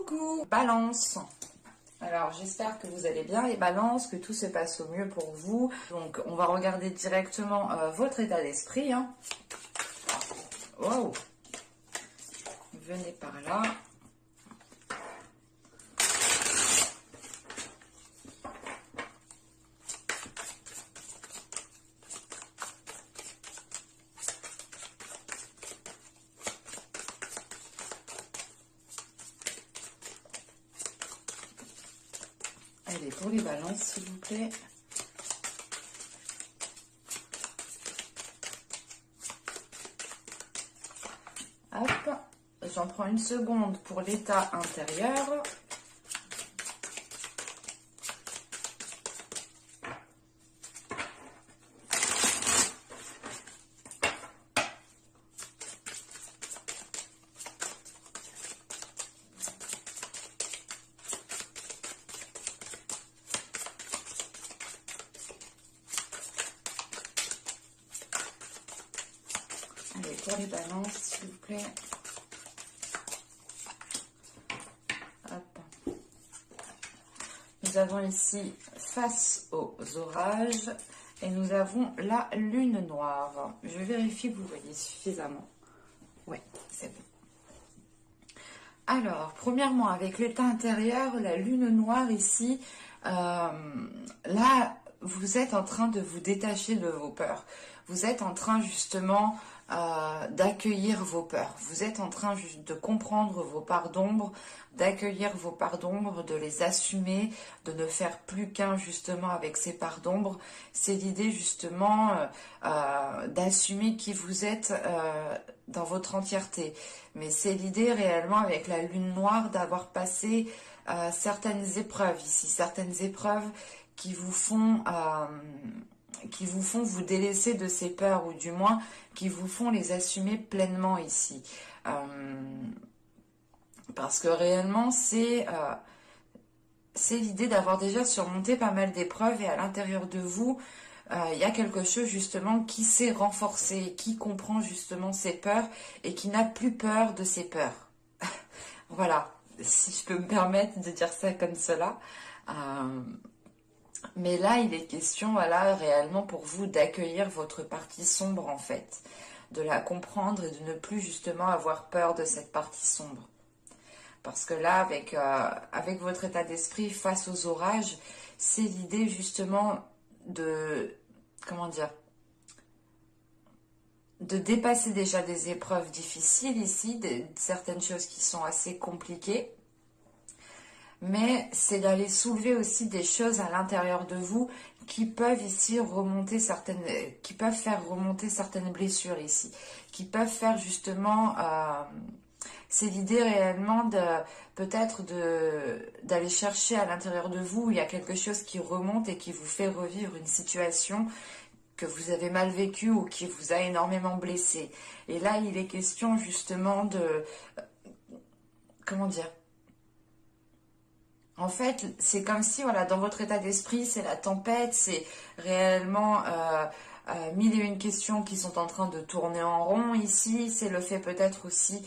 Coucou Balance. Alors j'espère que vous allez bien les balances, que tout se passe au mieux pour vous. Donc on va regarder directement votre état d'esprit. Hein. Wow. Venez par là. Allez, pour les balances, s'il vous plaît. Hop, j'en prends une seconde pour l'état intérieur. Allez, pour les balances, s'il vous plaît. Hop. Nous avons ici face aux orages et nous avons la lune noire. Je vérifie que vous voyez suffisamment. Oui, c'est bon. Alors, premièrement, avec l'état intérieur, la lune noire ici, là, vous êtes en train de vous détacher de vos peurs. Vous êtes en train justement d'accueillir vos peurs. Vous êtes en train juste de comprendre vos parts d'ombre, d'accueillir vos parts d'ombre, de les assumer, de ne faire plus qu'un justement avec ces parts d'ombre. C'est l'idée justement d'assumer qui vous êtes dans votre entièreté. Mais c'est l'idée réellement avec la lune noire d'avoir passé certaines épreuves ici, certaines épreuves qui vous font vous délaisser de ces peurs, ou du moins qui vous font les assumer pleinement ici. Parce que réellement, c'est l'idée d'avoir déjà surmonté pas mal d'épreuves, et à l'intérieur de vous, il y a quelque chose justement qui s'est renforcé, qui comprend justement ses peurs et qui n'a plus peur de ses peurs. Voilà, si je peux me permettre de dire ça comme cela. Mais là, il est question, voilà, réellement pour vous d'accueillir votre partie sombre en fait, de la comprendre et de ne plus justement avoir peur de cette partie sombre. Parce que là, avec votre état d'esprit face aux orages, c'est l'idée justement de, comment dire, de dépasser déjà des épreuves difficiles ici, certaines choses qui sont assez compliquées. Mais c'est d'aller soulever aussi des choses à l'intérieur de vous qui peuvent ici remonter qui peuvent faire remonter certaines blessures ici, qui peuvent faire justement, c'est l'idée réellement peut-être d'aller chercher à l'intérieur de vous où il y a quelque chose qui remonte et qui vous fait revivre une situation que vous avez mal vécue ou qui vous a énormément blessé. Et là, il est question justement de, comment dire, en fait, c'est comme si, voilà, dans votre état d'esprit, c'est la tempête, c'est réellement mille et une questions qui sont en train de tourner en rond ici. C'est le fait peut-être aussi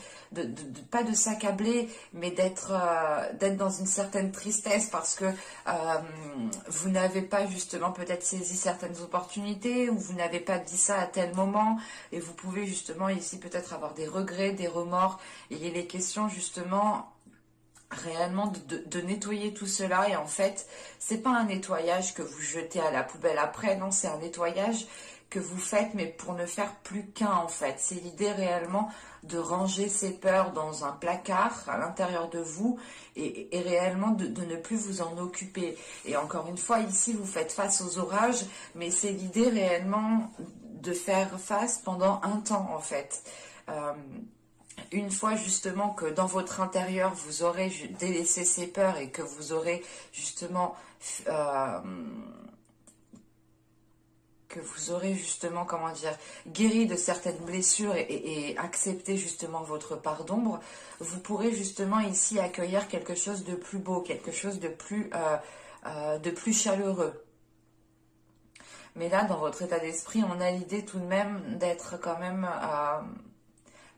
pas de s'accabler, mais d'être dans une certaine tristesse parce que vous n'avez pas justement peut-être saisi certaines opportunités, ou vous n'avez pas dit ça à tel moment, et vous pouvez justement ici peut-être avoir des regrets, des remords. Et il est question justement réellement de nettoyer tout cela, et en fait c'est pas un nettoyage que vous jetez à la poubelle après, non, c'est un nettoyage que vous faites mais pour ne faire plus qu'un en fait. C'est l'idée réellement de ranger ces peurs dans un placard à l'intérieur de vous et réellement de ne plus vous en occuper. Et encore une fois, ici vous faites face aux orages, mais c'est l'idée réellement de faire face pendant un temps en fait. Une fois justement que dans votre intérieur vous aurez délaissé ces peurs et que vous aurez justement comment dire, guéri de certaines blessures et accepté justement votre part d'ombre, vous pourrez justement ici accueillir quelque chose de plus beau, quelque chose de plus chaleureux. Mais là, dans votre état d'esprit, on a l'idée tout de même d'être quand même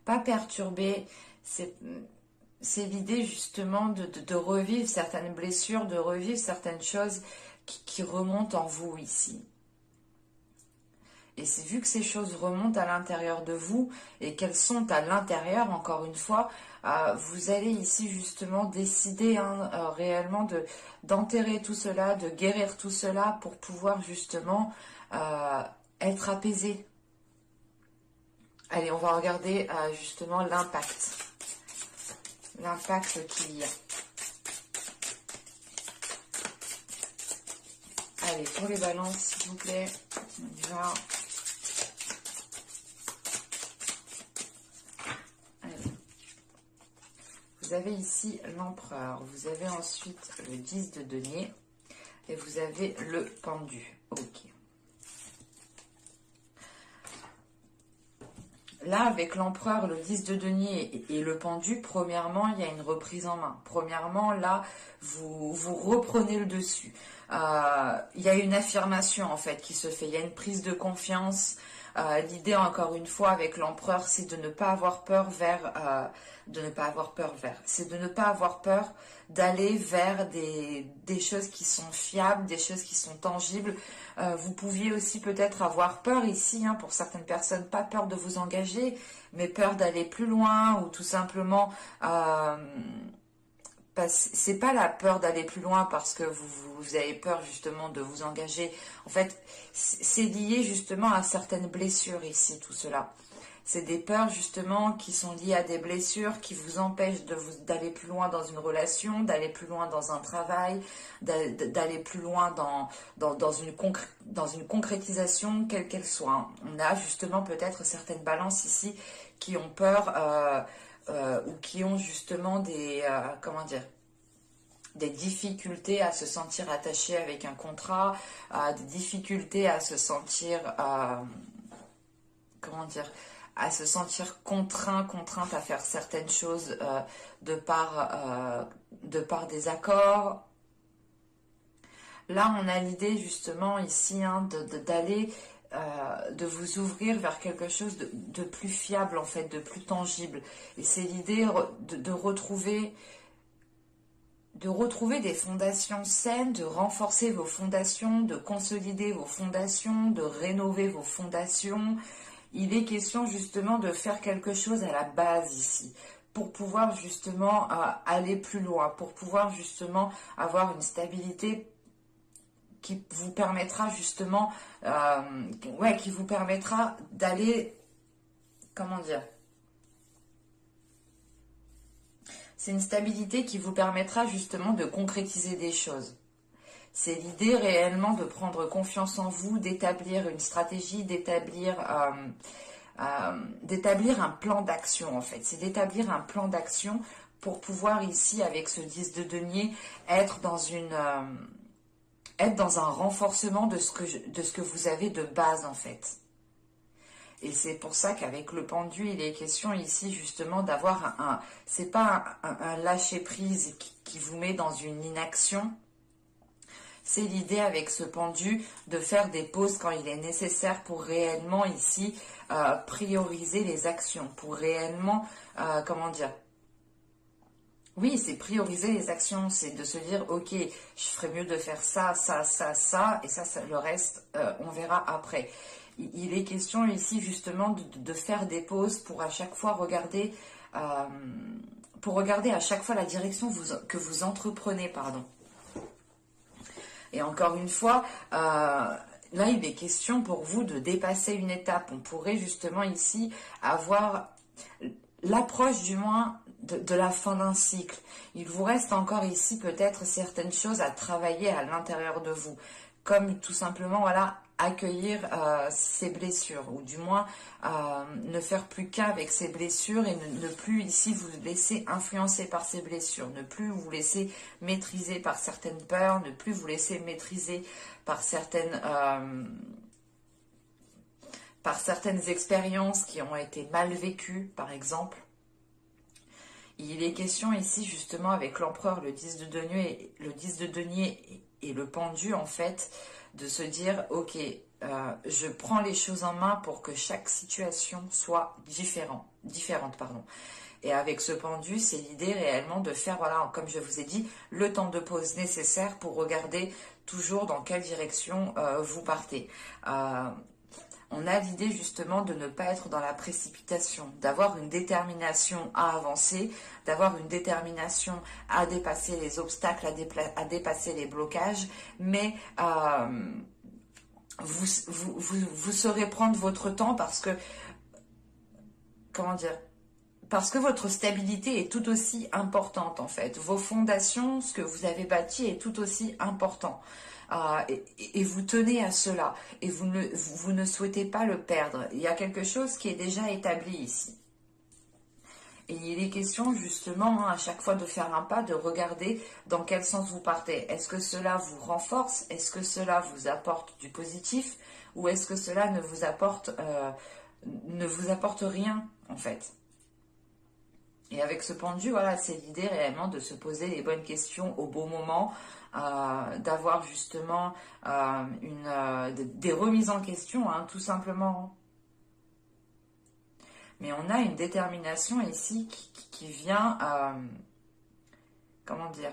pas perturbé. c'est l'idée justement de revivre certaines blessures, de revivre certaines choses qui remontent en vous ici. Et c'est vu que ces choses remontent à l'intérieur de vous et qu'elles sont à l'intérieur, encore une fois, vous allez ici justement décider réellement d'enterrer tout cela, de guérir tout cela pour pouvoir justement être apaisé. Allez, on va regarder justement l'impact. L'impact qu'il y a. Allez, pour les balances, s'il vous plaît, on y va. Allez. Vous avez ici l'empereur, vous avez ensuite le 10 de denier et vous avez le pendu. Ok. Là, avec l'empereur, le 10 de denier et le pendu, premièrement, il y a une reprise en main. Premièrement, là, vous reprenez le dessus. Il y a une affirmation, en fait, qui se fait. Il y a une prise de confiance. L'idée, encore une fois, avec l'empereur, c'est de ne pas avoir peur c'est de ne pas avoir peur d'aller vers des choses qui sont fiables, des choses qui sont tangibles. Vous pouviez aussi peut-être avoir peur ici, pour certaines personnes, pas peur de vous engager, mais peur d'aller plus loin ou tout simplement... c'est pas la peur d'aller plus loin parce que vous avez peur justement de vous engager. En fait, c'est lié justement à certaines blessures ici, tout cela. C'est des peurs justement qui sont liées à des blessures qui vous empêchent d'aller plus loin dans une relation, d'aller plus loin dans un travail, d'aller plus loin dans une concrétisation, quelle qu'elle soit. On a justement peut-être certaines balances ici qui ont peur ou qui ont justement des difficultés à se sentir attachés avec un contrat, des difficultés à se sentir à se sentir contrainte à faire certaines choses de par des accords. Là, on a l'idée justement ici d'aller, de vous ouvrir vers quelque chose de plus fiable, en fait, de plus tangible. Et c'est l'idée de retrouver des fondations saines, de renforcer vos fondations, de consolider vos fondations, de rénover vos fondations. Il est question justement de faire quelque chose à la base ici, pour pouvoir justement aller plus loin, pour pouvoir justement avoir une stabilité qui vous permettra justement, qui vous permettra d'aller, c'est une stabilité qui vous permettra justement de concrétiser des choses. C'est l'idée réellement de prendre confiance en vous, d'établir une stratégie, d'établir un plan d'action en fait. C'est d'établir un plan d'action pour pouvoir ici, avec ce 10 de denier, être dans un renforcement de ce que vous avez de base en fait. Et c'est pour ça qu'avec le pendu, il est question ici justement d'avoir c'est pas un lâcher-prise qui vous met dans une inaction. C'est l'idée avec ce pendu de faire des pauses quand il est nécessaire pour réellement ici prioriser les actions, pour réellement, oui, c'est prioriser les actions, c'est de se dire, ok, je ferais mieux de faire ça, ça, ça, ça, et ça le reste, on verra après. Il est question ici justement de faire des pauses pour à chaque fois regarder, à chaque fois la direction que vous entreprenez, pardon. Et encore une fois, là, il est question pour vous de dépasser une étape. On pourrait justement ici avoir l'approche du moins de la fin d'un cycle. Il vous reste encore ici peut-être certaines choses à travailler à l'intérieur de vous. Comme tout simplement, accueillir ces blessures, ou du moins ne faire plus qu'un avec ces blessures et ne plus ici vous laisser influencer par ces blessures, ne plus vous laisser maîtriser par certaines peurs, ne plus vous laisser maîtriser par certaines expériences qui ont été mal vécues, par exemple. Il est question ici justement avec l'empereur, le 10 de denier et le pendu en fait, de se dire ok, je prends les choses en main pour que chaque situation soit différente. Et avec ce pendu, c'est l'idée réellement de faire, voilà, comme je vous ai dit, le temps de pause nécessaire pour regarder toujours dans quelle direction vous partez. On a l'idée justement de ne pas être dans la précipitation, d'avoir une détermination à avancer, d'avoir une détermination à dépasser les obstacles, à dépasser les blocages, mais vous saurez prendre votre temps parce que, comment dire, parce que votre stabilité est tout aussi importante en fait. Vos fondations, ce que vous avez bâti est tout aussi important. Et vous tenez à cela. Et vous ne souhaitez pas le perdre. Il y a quelque chose qui est déjà établi ici. Et il est question justement à chaque fois de faire un pas, de regarder dans quel sens vous partez. Est-ce que cela vous renforce? Est-ce que cela vous apporte du positif? Ou est-ce que cela ne vous apporte rien en fait? Et avec ce pendu, voilà, c'est l'idée réellement de se poser les bonnes questions au bon moment, d'avoir justement des remises en question, hein, tout simplement. Mais on a une détermination ici qui vient, comment dire?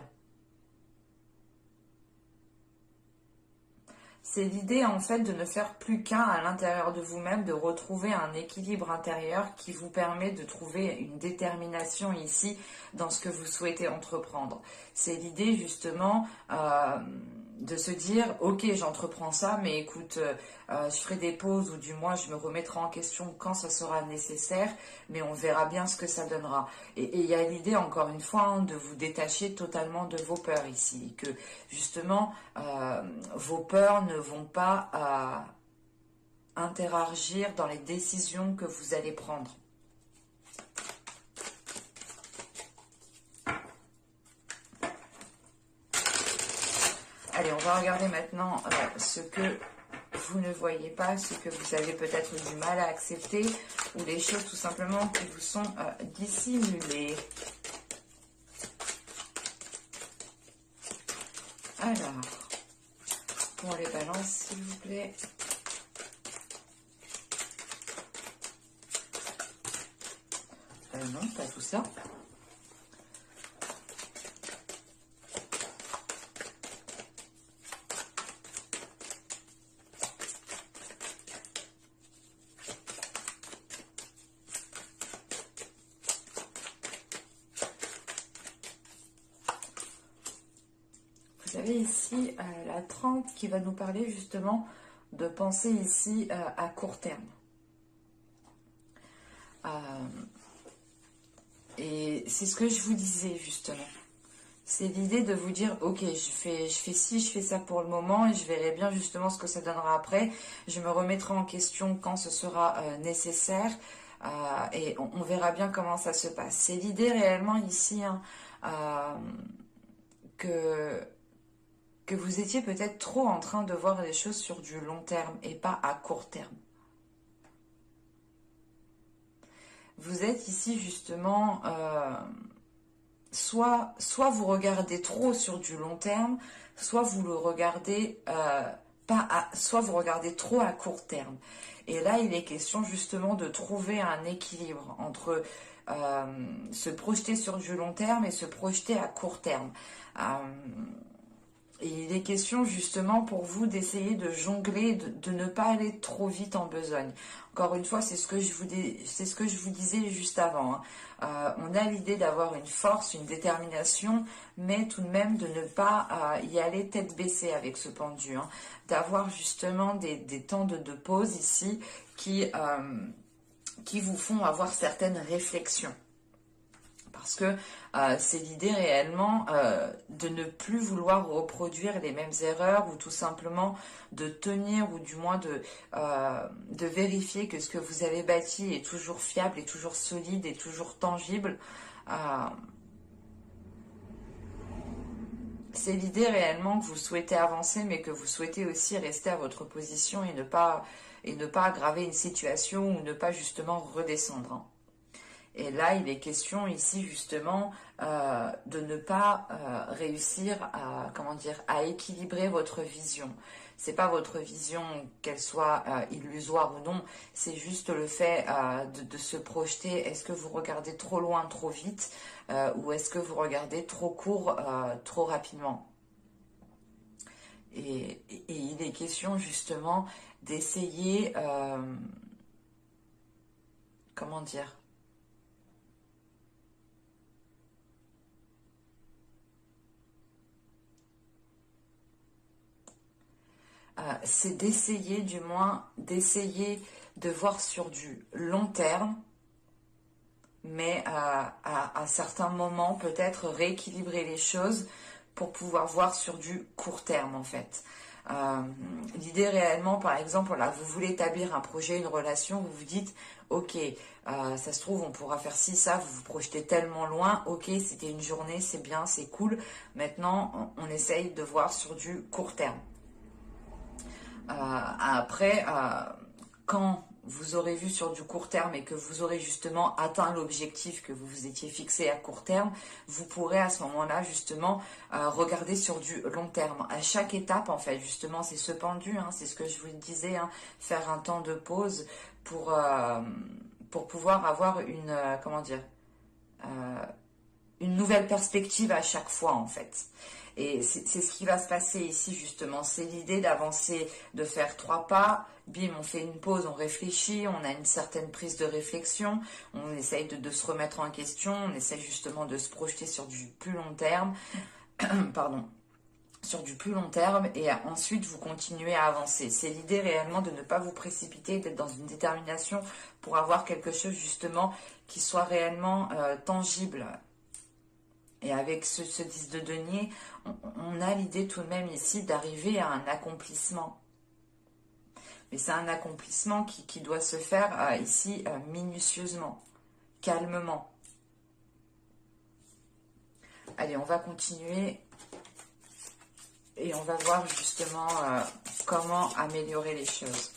C'est l'idée en fait de ne faire plus qu'un à l'intérieur de vous-même, de retrouver un équilibre intérieur qui vous permet de trouver une détermination ici dans ce que vous souhaitez entreprendre. C'est l'idée justement de se dire ok, j'entreprends ça, mais écoute, je ferai des pauses ou du moins je me remettrai en question quand ça sera nécessaire, mais on verra bien ce que ça donnera. Et il y a l'idée encore une fois hein, de vous détacher totalement de vos peurs ici, que justement vos peurs ne vont pas interagir dans les décisions que vous allez prendre. Allez, on va regarder maintenant ce que vous ne voyez pas, ce que vous avez peut-être du mal à accepter, ou les choses tout simplement qui vous sont dissimulées. Alors, pour les balances, s'il vous plaît. Non, pas tout ça. Vous avez ici la 30 qui va nous parler justement de penser ici à court terme. Et c'est ce que je vous disais justement. C'est l'idée de vous dire, ok, je fais ci, je fais ça pour le moment et je verrai bien justement ce que ça donnera après. Je me remettrai en question quand ce sera nécessaire et on verra bien comment ça se passe. C'est l'idée réellement ici hein, que vous étiez peut-être trop en train de voir les choses sur du long terme et pas à court terme. Vous êtes ici justement, soit vous regardez trop sur du long terme, soit vous le regardez soit vous regardez trop à court terme. Et là, il est question justement de trouver un équilibre entre se projeter sur du long terme et se projeter à court terme. Et il est question justement pour vous d'essayer de jongler, de ne pas aller trop vite en besogne. Encore une fois, c'est ce que je vous disais juste avant. Hein. On a l'idée d'avoir une force, une détermination, mais tout de même de ne pas y aller tête baissée avec ce pendu. Hein. D'avoir justement des temps de pause ici qui vous font avoir certaines réflexions. Parce que c'est l'idée réellement de ne plus vouloir reproduire les mêmes erreurs ou tout simplement de tenir ou du moins de vérifier que ce que vous avez bâti est toujours fiable, est toujours solide, est toujours tangible. C'est l'idée réellement que vous souhaitez avancer mais que vous souhaitez aussi rester à votre position et ne pas aggraver une situation ou ne pas justement redescendre. Hein. Et là, il est question ici justement de ne pas réussir à, comment dire, à équilibrer votre vision. C'est pas votre vision, qu'elle soit illusoire ou non, c'est juste le fait de se projeter. Est-ce que vous regardez trop loin, trop vite, ou est-ce que vous regardez trop court, trop rapidement? Et il est question justement d'essayer, comment dire, c'est d'essayer, du moins, d'essayer de voir sur du long terme, mais à certains moments, peut-être rééquilibrer les choses pour pouvoir voir sur du court terme, en fait. L'idée réellement, par exemple, là, vous voulez établir un projet, une relation, vous vous dites, ok, ça se trouve, on pourra faire ci, ça, vous vous projetez tellement loin, ok, c'était une journée, c'est bien, c'est cool. Maintenant, on essaye de voir sur du court terme. Après, quand vous aurez vu sur du court terme et que vous aurez justement atteint l'objectif que vous vous étiez fixé à court terme, vous pourrez à ce moment-là justement regarder sur du long terme. À chaque étape, en fait, justement, c'est ce pendu, hein, c'est ce que je vous disais, hein, faire un temps de pause pour pouvoir avoir une, comment dire, une nouvelle perspective à chaque fois, en fait. Et c'est ce qui va se passer ici, justement. C'est l'idée d'avancer, de faire 3 pas. Bim, on fait une pause, on réfléchit, on a une certaine prise de réflexion. On essaye de se remettre en question. On essaye justement de se projeter sur du plus long terme. Pardon. Sur du plus long terme. Et ensuite, vous continuez à avancer. C'est l'idée réellement de ne pas vous précipiter, d'être dans une détermination pour avoir quelque chose, justement, qui soit réellement tangible. Et avec ce 10 de denier, on a l'idée tout de même ici d'arriver à un accomplissement. Mais c'est un accomplissement qui doit se faire ici minutieusement, calmement. Allez, on va continuer et on va voir justement comment améliorer les choses.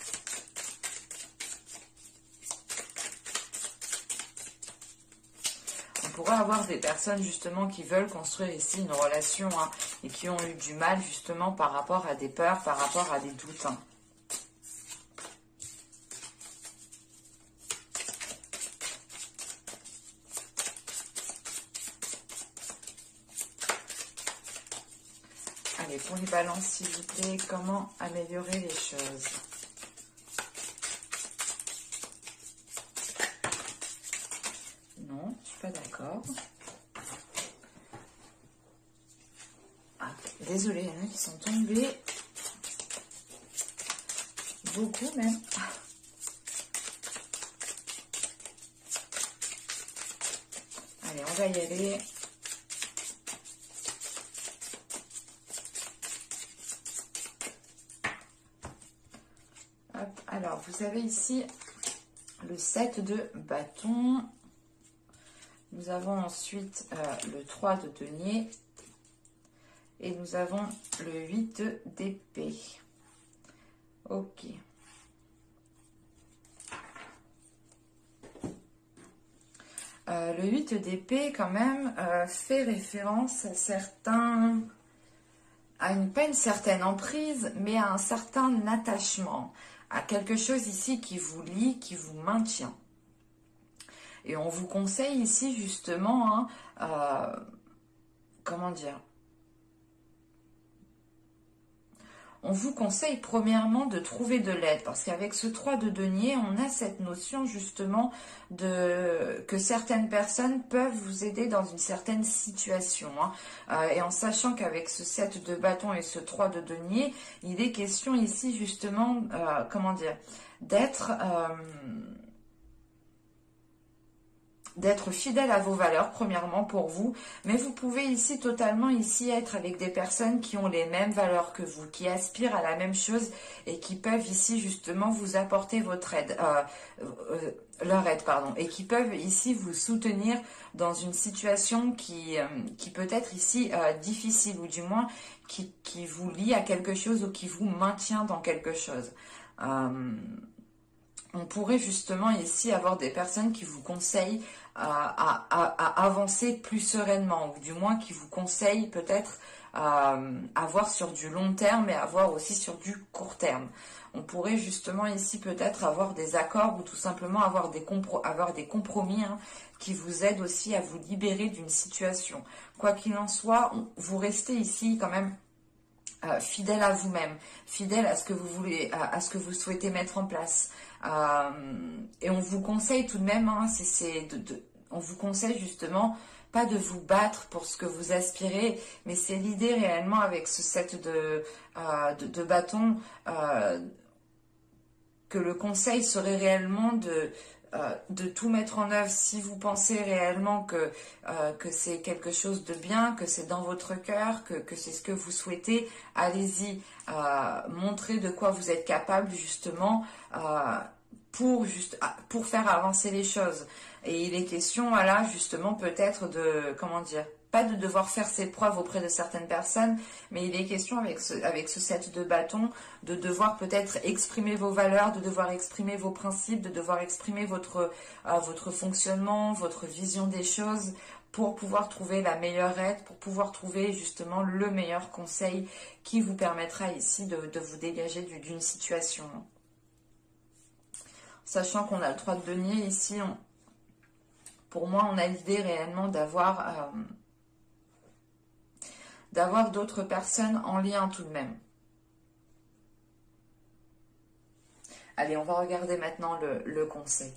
On pourrait avoir des personnes justement qui veulent construire ici une relation hein, et qui ont eu du mal justement par rapport à des peurs, par rapport à des doutes. Hein. Allez, pour les balances, s'il vous plaît, comment améliorer les choses? Non, je suis pas d'accord. Ah, désolée, il y en a qui sont tombés. Beaucoup même. Allez, on va y aller. Hop, alors, vous avez ici le 7 de bâton. Nous avons ensuite le 3 de denier. Et nous avons le 8 d'épée. Ok. Le 8 d'épée, quand même, fait référence à certains... pas une certaine emprise, mais à un certain attachement. À quelque chose ici qui vous lie, qui vous maintient. Et on vous conseille ici, justement, hein, comment dire? On vous conseille premièrement de trouver de l'aide parce qu'avec ce 3 de denier, on a cette notion justement que certaines personnes peuvent vous aider dans une certaine situation. Hein. Et en sachant qu'avec ce 7 de bâton et ce 3 de denier, il est question ici justement, comment dire, d'être fidèle à vos valeurs, premièrement pour vous, mais vous pouvez ici totalement ici être avec des personnes qui ont les mêmes valeurs que vous, qui aspirent à la même chose et qui peuvent ici justement vous apporter votre aide, leur aide, pardon, et qui peuvent ici vous soutenir dans une situation qui peut être ici difficile ou du moins qui vous lie à quelque chose ou qui vous maintient dans quelque chose. On pourrait justement ici avoir des personnes qui vous conseillent à avancer plus sereinement, ou du moins qui vous conseille peut-être à voir sur du long terme et à voir aussi sur du court terme. On pourrait justement ici peut-être avoir des accords ou tout simplement avoir des compromis hein, qui vous aident aussi à vous libérer d'une situation. Quoi qu'il en soit, vous restez ici quand même fidèle à vous-même, fidèle à ce que vous voulez, à ce que vous souhaitez mettre en place. Et on vous conseille tout de même, hein, on vous conseille justement pas de vous battre pour ce que vous aspirez, mais c'est l'idée réellement avec ce set de bâtons que le conseil serait réellement de tout mettre en œuvre si vous pensez réellement que c'est quelque chose de bien, que c'est dans votre cœur, que c'est ce que vous souhaitez. Allez-y, montrez de quoi vous êtes capable justement pour faire avancer les choses. Et il est question, voilà, justement peut-être de, comment dire, pas de devoir faire ses preuves auprès de certaines personnes, mais il est question avec ce set de bâtons, de devoir peut-être exprimer vos valeurs, de devoir exprimer vos principes, de devoir exprimer votre fonctionnement, votre vision des choses, pour pouvoir trouver la meilleure aide, pour pouvoir trouver justement le meilleur conseil qui vous permettra ici de vous dégager d'une situation. Sachant qu'on a le 3 de denier ici, pour moi on a l'idée réellement d'avoir d'autres personnes en lien tout de même. Allez, on va regarder maintenant le conseil.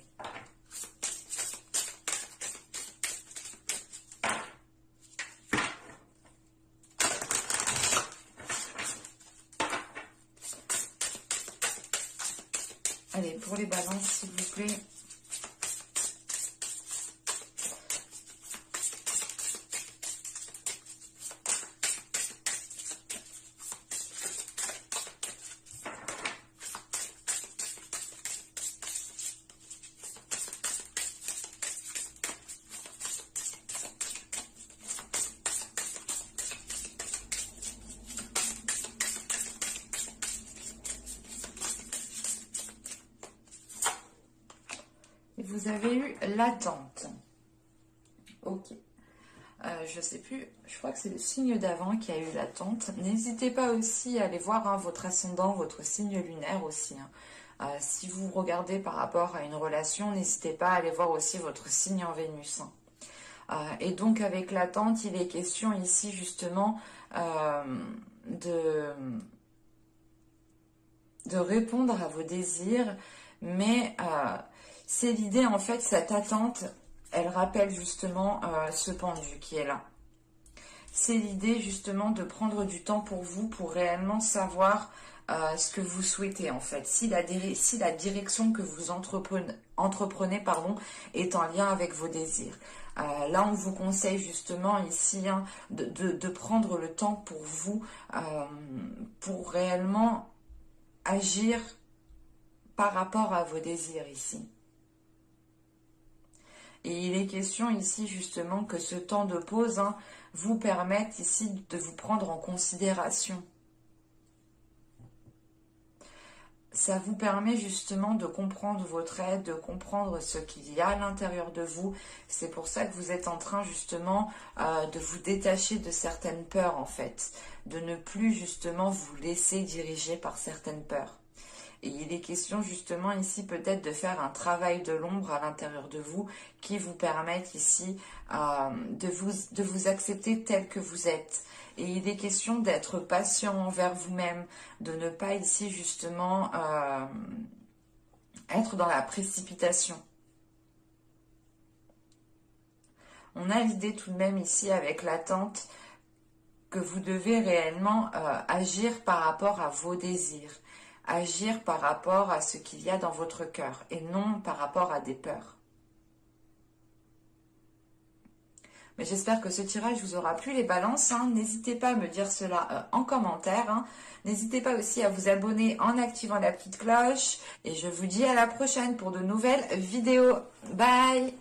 Allez, pour les balances, s'il vous plaît. Vous avez eu l'attente. Ok. Je sais plus, je crois que c'est le signe d'avant qui a eu l'attente. N'hésitez pas aussi à aller voir hein, votre ascendant, votre signe lunaire aussi. Hein. Si vous regardez par rapport à une relation, n'hésitez pas à aller voir aussi votre signe en Vénus. Hein. Et donc avec l'attente, il est question ici justement de répondre à vos désirs, mais c'est l'idée en fait, cette attente, elle rappelle justement ce pendu qui est là. C'est l'idée justement de prendre du temps pour vous, pour réellement savoir ce que vous souhaitez en fait. Si la direction que vous entreprenez pardon, est en lien avec vos désirs. Là, on vous conseille justement ici hein, de prendre le temps pour vous, pour réellement agir par rapport à vos désirs ici. Et il est question ici justement que ce temps de pause hein, vous permette ici de vous prendre en considération. Ça vous permet justement de comprendre votre être, de comprendre ce qu'il y a à l'intérieur de vous. C'est pour ça que vous êtes en train justement de vous détacher de certaines peurs en fait. De ne plus justement vous laisser diriger par certaines peurs. Et il est question justement ici peut-être de faire un travail de l'ombre à l'intérieur de vous qui vous permette ici de vous accepter tel que vous êtes. Et il est question d'être patient envers vous-même, de ne pas ici justement être dans la précipitation. On a l'idée tout de même ici avec l'attente que vous devez réellement agir par rapport à vos désirs. Agir par rapport à ce qu'il y a dans votre cœur et non par rapport à des peurs. Mais j'espère que ce tirage vous aura plu les balances. Hein. N'hésitez pas à me dire cela en commentaire. Hein. N'hésitez pas aussi à vous abonner en activant la petite cloche. Et je vous dis à la prochaine pour de nouvelles vidéos. Bye!